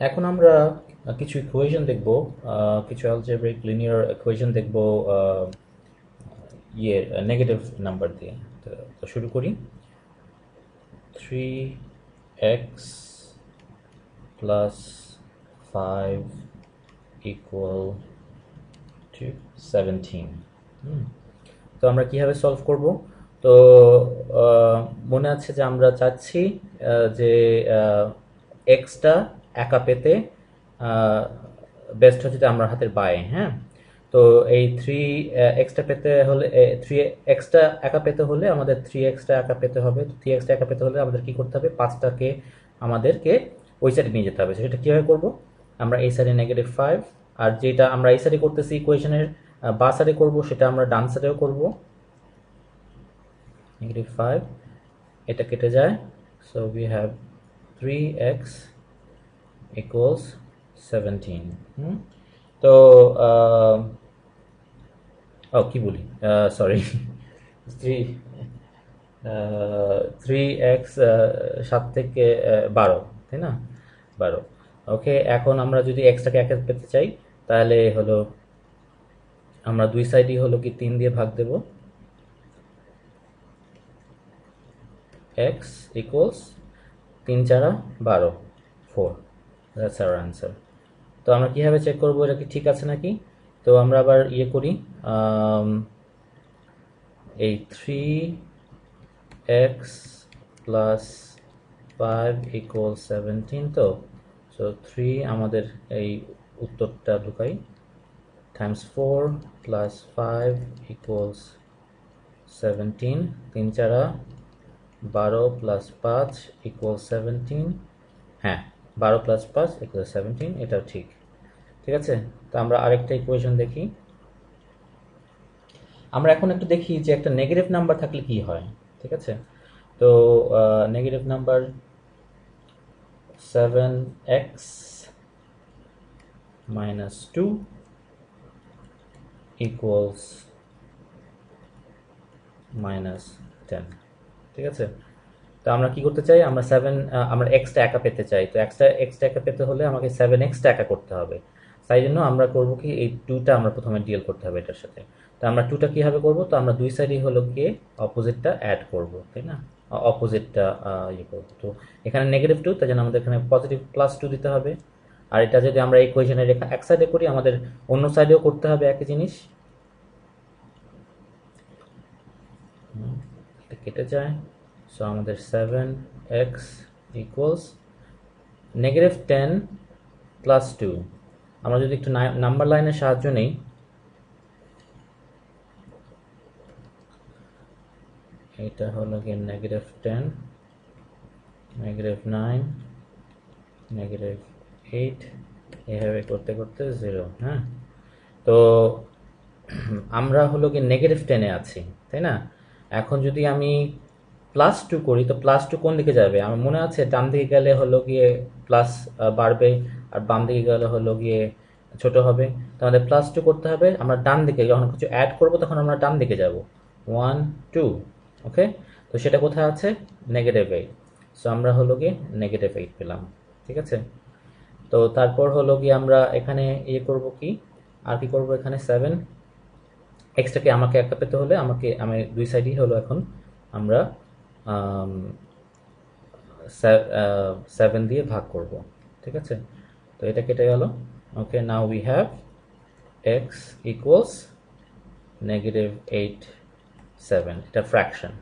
এখন আমরা কিছু ইকুয়েশন দেখব, কিছু অ্যালজেব্রিক লিনিয়ার ইকুয়েশন দেখব নেগেটিভ নাম্বার দিয়ে। তো শুরু করি। 3x plus 5 equal to 17। তো আমরা কিভাবে সলভ করব? তো মনে আছে যে আমরা চাচ্ছি যে এক্সটা একা পেতে বেস্ট হচ্ছে যে আমরা হাতের বায়ে, হ্যাঁ। তো এই থ্রি এক্সটা পেতে হলে, থ্রি এক্সটা একা পেতে হলে আমাদের থ্রি এক্সটা একা পেতে হবে। থ্রি এক্সটা একা পেতে হলে আমাদের কি করতে হবে? পাঁচটাকে আমাদেরকে ওই সাইডে নিয়ে যেতে হবে। সেটা কীভাবে করব? আমরা এই সাইডে -5, আর যেটা আমরা এই সাইডে করতেছি ইকুয়েশনের বা সাইডে করবো, সেটা আমরা ডান সাইডেও করবো। -5, এটা কেটে যায়। So we have 3x equals 17। তো কি বলি, সরি, থ্রি 3x 7 থেকে 12, তাই না? 12। ওকে, এখন আমরা যদি এক্সটাকে একে পেতে চাই, তাহলে হলো আমরা দুই সাইডই হলো কি 3 দিয়ে ভাগ দেব। x equals 3 4 12, 4। That's our answer. তো আমরা কীভাবে চেক করবো এটা কি ঠিক আছে নাকি? তো আমরা আবার ইয়ে করি, এই 3x প্লাস 5 ইকুয়াল 17। তো সো 3 আমাদের এই উত্তরটা ঢুকাই, Times 4 plus 5 equals 17। 3 4 12 plus 5 equal 17। হ্যাঁ, 12 প্লাস 5 ইকুয়াল 17, এটাও ঠিক। ঠিক আছে, তো আমরা আরেকটা ইকুয়েশন দেখি। আমরা এখন একটু দেখি যে একটা নেগেটিভ নাম্বার থাকলে কি হয়। ঠিক আছে, তো negative number 7x minus 2 equals -10। ঠিক আছে, তো আমরা কি করতে চাই? আমরা এক্সটা একা পেতে চাই। তো এক্সটা একা পেতে হলে আমাকে 7xটা একা করতে হবে। তাই জন্য আমরা করব কি, এই 2টা আমরা প্রথমে ডিল করতে হবে এটার সাথে। তো আমরা 2টা কীভাবে করব? তো আমরা দুই সাইডই হলো গিয়ে অপোজিটটা অ্যাড করব, তাই না? অপোজিটটা ইয়ে করবো। তো এখানে -2, তাই জন্য আমাদের এখানে পজিটিভ +2 দিতে হবে। আর এটা যদি আমরা ইকুয়েশনের এক সাইডে করি, আমাদের অন্য সাইডেও করতে হবে একই জিনিস। এটা কেটে যায়। সো আমাদের 7x ইকুয়ালস -10 প্লাস 2। আমরা যদি একটু নাম্বার লাইনের সাহায্য নেই, এটা হলো গিয়ে -10, -9, -8, এভাবে করতে করতে 0। হ্যাঁ, তো আমরা হলো গিয়ে -10-এ আছি, তাই না? এখন যদি আমি +2 করি, তো +2 কোন দিকে যাবে? আমার মনে আছে ডান দিকে গেলে হলো গিয়ে প্লাস বাড়বে, আর বাম দিকে গেলে হলো গিয়ে ছোট হবে। তো আমাদের +2 করতে হবে। আমরা ডান দিকে যখন কিছু অ্যাড করব, তখন আমরা ডান দিকে যাব, 1 2। ওকে, তো সেটা কোথায় আছে? -8। সো আমরা হলো গিয়ে -8 পেলাম। ঠিক আছে, তো তারপর হলো গিয়ে আমরা এখানে ইয়ে করব কি, আর কি করব? এখানে 7 এক্সটাকে আমাকে একটা পেতে হলে আমি দুই সাইডই হলো এখন আমরা 7 দিয়ে ভাগ করব। ঠিক আছে, তো এটা কেটে গেল। Okay, now we have x equals -8 7। এটা ফ্র্যাকশন।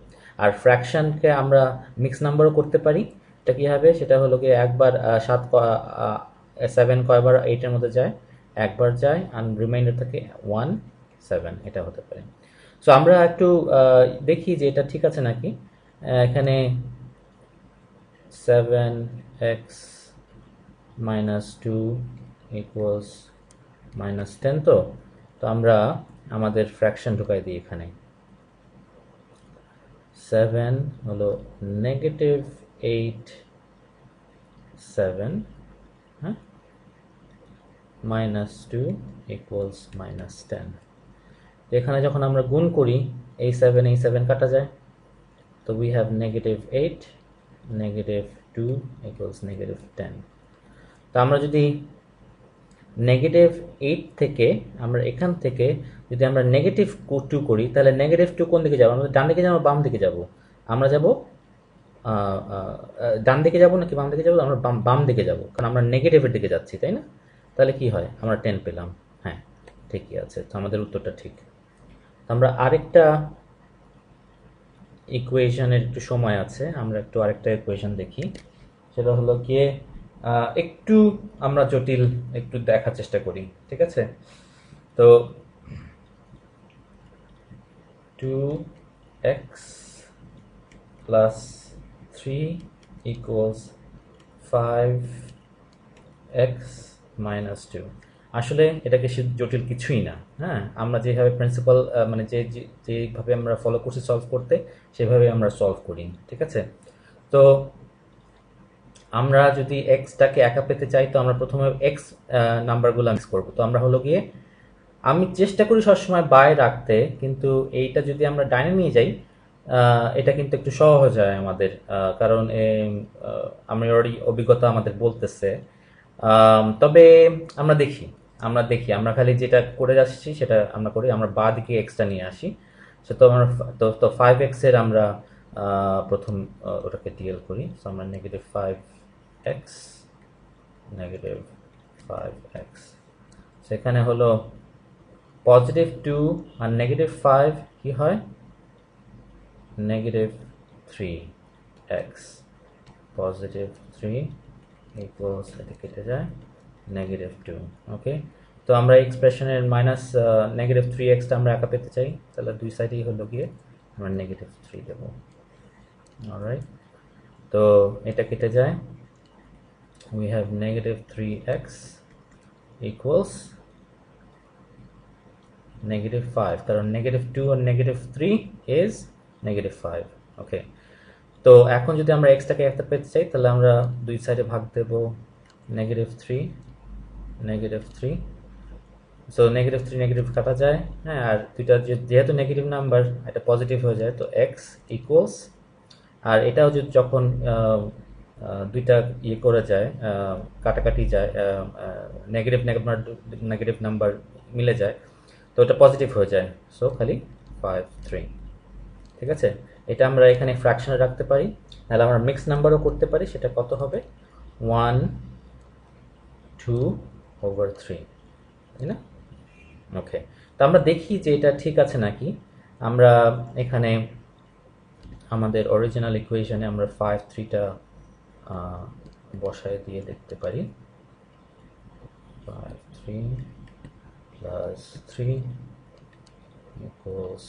আর ফ্র্যাকশনকে আমরা মিক্স নাম্বারও করতে পারি। এটা কী হবে? সেটা হলো গিয়ে একবার 7 কয়বার 8-এর মধ্যে যায়? একবার যায়, আর রিমাইন্ডার থাকে 1 7, এটা হতে পারে। সো আমরা একটু দেখি যে এটা ঠিক আছে নাকি। এখানে 7x -2 ইকুয়ালস -10। তো তো আমরা আমাদের ফ্র্যাকশন ঢুকাই দিই এখানে। 7 হলো -8 7, হ্যাঁ, -2 ইকুয়ালস -10। এখানে যখন আমরা গুণ করি, এই 7 কাটা যায়। তো উই হ্যাভ -8 -2 ইকুয়ালস -10। তো তো আমরা যদি -8 থেকে আমরা এখান থেকে যদি আমরা -2 করি, তাহলে -2 কোন দিকে যাবো? আমরা ডান দিকে যাবো, বাম দিকে যাব? আমরা যাব ডান দিকে যাব নাকি বাম দিকে যাব? আমরা বাম দিকে যাব, কারণ আমরা নেগেটিভের দিকে যাচ্ছি, তাই না? তাহলে কি হয়? আমরা 10 পেলাম। হ্যাঁ, ঠিকই আছে, তো আমাদের উত্তরটা ঠিক। আমরা আরেকটা ইকুয়েশনের একটু সময় আছে, আমরা একটু আরেকটা ইকুয়েশন দেখি। সেটা হলো গিয়ে একটু আমরা জটিল একটু দেখার চেষ্টা করি, ঠিক আছে? তো 2x plus 3 equals 5x minus 2। আসলে এটাকে জটিল কিছুই না। হ্যাঁ, আমরা যেভাবে প্রিন্সিপাল মানে যেভাবে আমরা ফলো করছি সলভ করতে, সেভাবে আমরা সলভ করি, ঠিক আছে? তো আমরা যদি এক্সটাকে একা পেতে চাই, তো আমরা প্রথমে এক্স নাম্বারগুলো মিক্স করবো। তো আমরা হলো গিয়ে আমি চেষ্টা করি সবসময় বাই রাখতে, কিন্তু এইটা যদি আমরা ডাইনে নিয়ে যাই, এটা কিন্তু একটু সহজ হয় আমাদের, কারণ আমি অলরেডি অভিজ্ঞতা আমাদের বলতেছে। তবে আমরা খালি যেটা করে যাচ্ছি সেটা আমরা করি, আমরা বা দিকে এক্সটা নিয়ে আসি। সে তো আমরা তো 5x-এর আমরা প্রথম ওটাকে ডিএল করি। সো আমরা -5x -5x, সেখানে হলো +2 আর -5 কি হয়? -3x, +3 equals, এটা কেটে যায়, -2। ওকে, তো আমরা এক্সপ্রেশনের -3x-টা আমরা একা পেতে চাই, তাহলে দুই সাইডেই হলো গিয়ে আমরা -3 দেবো। অলরাইট, তো এটা কেটে যায়, we have -3x equals -5, কারণ -2 আর -3 is -5। ওকে, তো এখন যদি আমরা এক্সটাকে একটা পেতে চাই, তাহলে আমরা দুই সাইডে ভাগ দেব -3 -3। সো -3 নেগেটিভ কাটা যায়। হ্যাঁ, আর দুইটা যেহেতু নেগেটিভ নাম্বার, এটা পজিটিভ হয়ে যায়, তো এক্স ইকুয়ালস, আর এটাও যদি যখন দুইটা ইয়ে করে যায়, কাটাকাটি যায়, নেগেটিভ নেগেটিভ নাম্বার মিলে যায়, তো এটা পজিটিভ হয়ে যায়। সো খালি 5 3, ঠিক আছে? এটা আমরা এখানে ফ্র্যাকশনে রাখতে পারি, নাহলে আমরা মিক্স নাম্বারও করতে পারি। সেটা কত হবে? 1 2/3, তাই না? ওকে, তো আমরা দেখি যে এটা ঠিক আছে নাকি। আমরা এখানে আমাদের অরিজিনাল ইকুয়েশনে আমরা 5 3টা বসায় দিয়ে দেখতে পারি। 5 3 plus 3 equals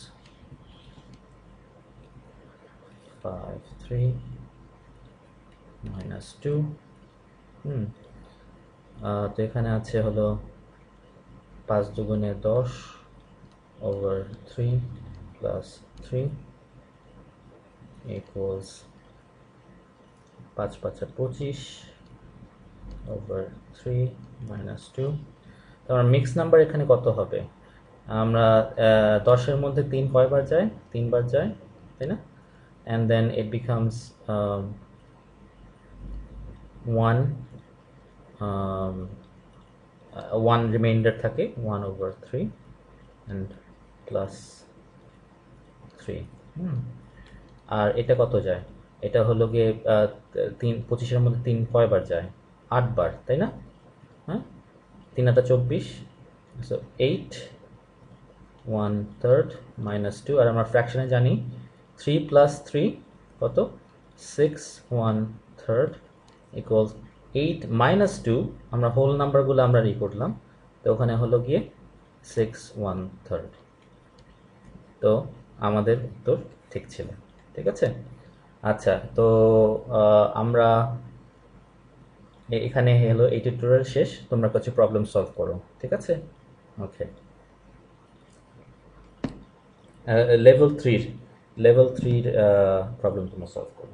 5 3 minus 2। তো এখানে আছে হলো 5 দুগুণে 10/3 plus 3 equals 5 5 25/3 minus 2। তো আমার মিক্স নাম্বার এখানে কত হবে? আমরা 10-এর মধ্যে 3 কয়বার যায়? 3 বার যায়, তাই না? and then it becomes 1 reminder থাকে 1/3 and plus 3। আর এটা কত যায়? এটা হলো গিয়ে 25-এর মধ্যে 3 কয়বার যায়? 8 বার, তাই না? হ্যাঁ, 3 × 24, সো 8 1/3 minus 2। আর আমরা ফ্র্যাকশনে জানি 3 plus 3 কত? 6 1/3 equals 8 minus 2। আমরা হোল নাম্বারগুলো আমরা করলাম, তো ওখানে হলো গিয়ে 6 1/3। তো আমাদের উত্তর ঠিক ছিল, ঠিক আছে? আচ্ছা, তো আমরা এখানে হলো এই টিউটোরিয়াল শেষ। তোমরা কিছু প্রবলেম সলভ করো, ঠিক আছে? ওকে, লেভেল 3 প্রবলেম তোমরা সলভ করো।